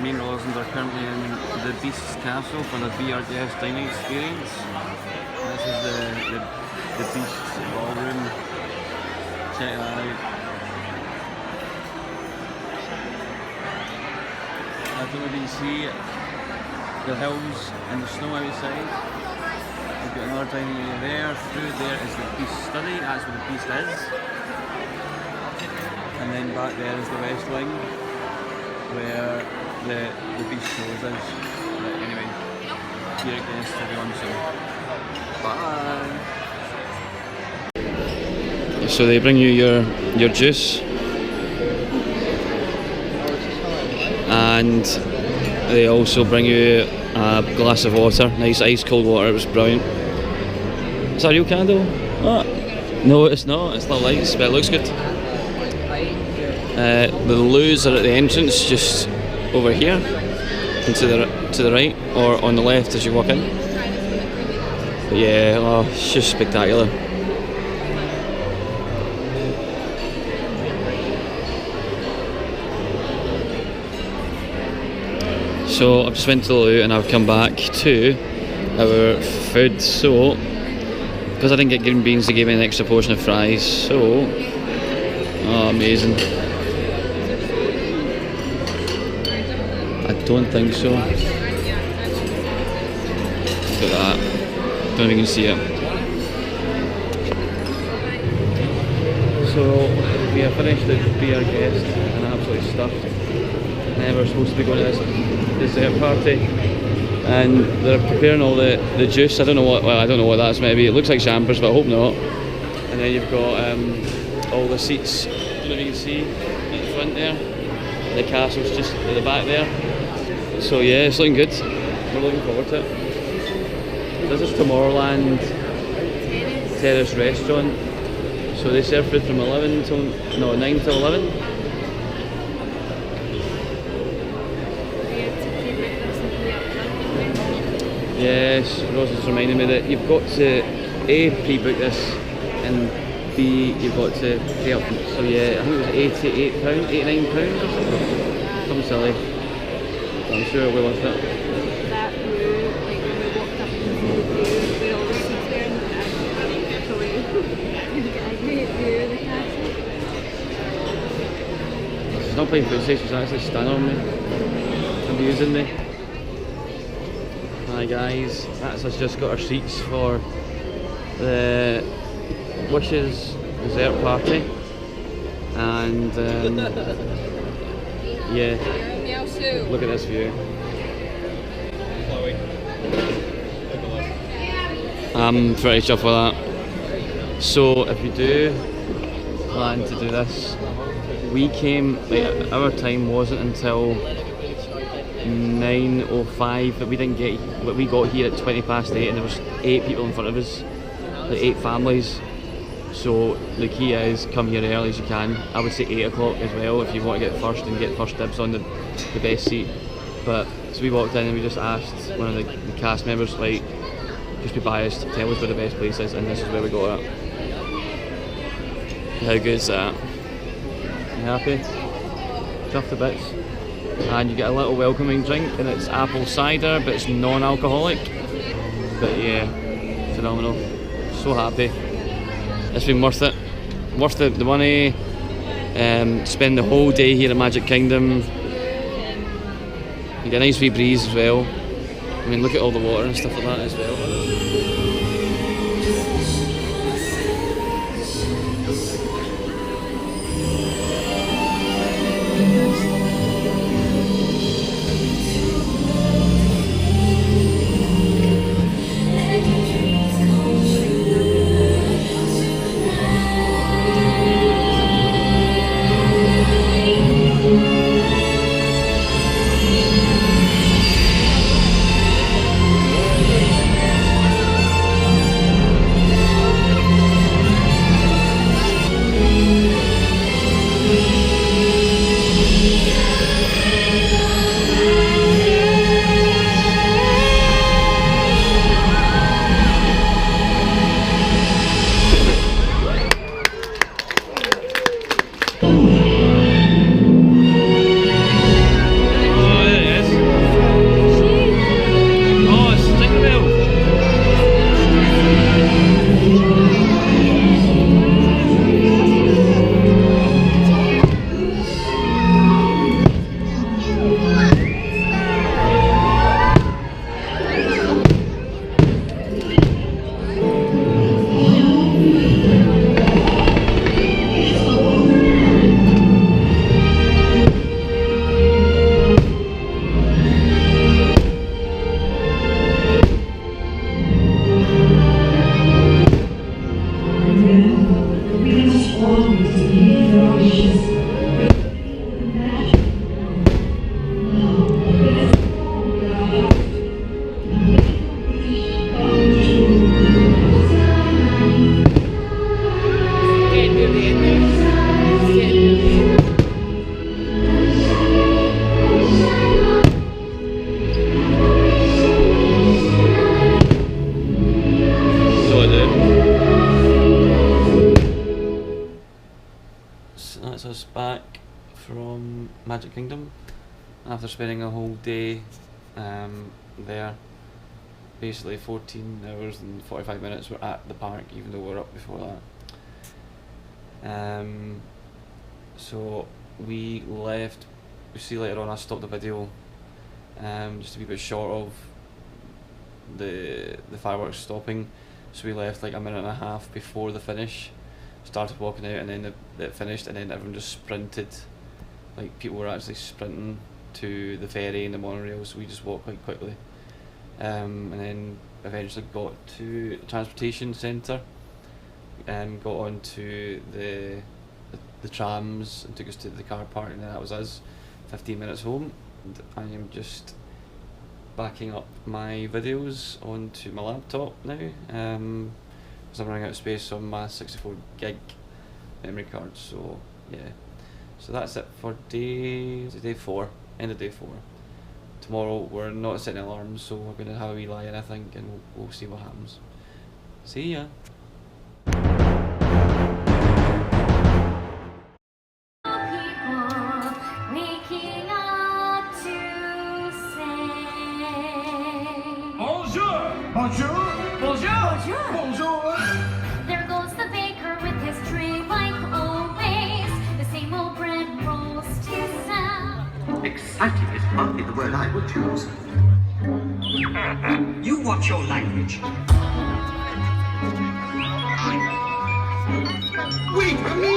Me and Rosalind are currently in the Beast's Castle for the Be Our Guest dining experience. This is the Beast's ballroom. Check that out. I don't know if you can see the hills and the snow outside. We've got another dining area there. Through there is the Beast study, that's where the Beast is. And then back there is the West Wing, where the Beast shows us. But anyway, here it is to be on, so bye! So they bring you your juice. And they also bring you a glass of water, nice ice cold water, it was brilliant. Is that a real candle? Oh. No, it's not, it's little lights, but it looks good. The loos are at the entrance, just over here, and to the right, or on the left as you walk in. But yeah, oh, it's just spectacular. So I've just went to the loo and I've come back to our food. So because I didn't get green beans, they gave me an extra portion of fries. So amazing. I don't think so. Look at that. Don't know if you can see it. So we have finished the Be Our Guest and absolutely stuffed. And we're supposed to be going to this dessert party, and they're preparing all the juice. I don't know what that's maybe. It looks like champers, but I hope not. And then you've got all the seats. I don't know if you can see at the front there. The castle's just at the back there. So yeah, it's looking good. We're looking forward to it. This is Tomorrow Land Terrace restaurant. So they serve food from 9 till 11. Yes, Rose is reminding me that you've got to A, pre-book this, and B, you've got to pay up. So yeah, I think it was £89 or something. Something silly. I'm sure we lost it. That view, like when we walked up to the view, where all the seats were, and so we get a great view of the castle. She's not playing footsie, she's actually standing on me, abusing me. Hi guys, that's us just got our seats for the Wishes dessert party, and yeah, look at this view. I'm pretty chuffed with that. So if you do plan to do this, we came, like, our time wasn't until 9:05, but we didn't get. But we got here at 8:20, and there was 8 people in front of us, like 8 families. So the key is come here early as you can. I would say 8 o'clock as well if you want to get first and get first dibs on the best seat. But so we walked in and we just asked one of the cast members, like, just be biased, tell us where the best place is, and this is where we got it. How good is that? You happy? Chuffed to bits. And you get a little welcoming drink, and it's apple cider, but it's non-alcoholic. But yeah, phenomenal. So happy. It's been worth it. Worth the money. Spend the whole day here at Magic Kingdom. You get a nice wee breeze as well. I mean, look at all the water and stuff like that as well. Magic Kingdom after spending a whole day there. Basically 14 hours and 45 minutes we're at the park, even though we were up before that. So we left, you see later on I stopped the video just to be a bit short of the fireworks stopping. So we left like a minute and a half before the finish, started walking out, and then it finished, and then everyone just sprinted. Like people were actually sprinting to the ferry and the monorail, so we just walked quite quickly. And then eventually got to the transportation centre and got onto the trams and took us to the car park, and then that was us. 15 minutes home, and I am just backing up my videos onto my laptop now because I'm running out of space on my 64 gig memory card. So yeah, so that's it for day 4, end of day 4. Tomorrow we're not setting alarms, so we're going to have a wee lie-in, I think, and we'll see what happens. See ya! Bonjour! Bonjour! Bonjour! Bonjour! There goes the baker with his tray like always. The same old bread rolls to sound. Exciting is hardly the word I would choose. You watch your language. Wait for me!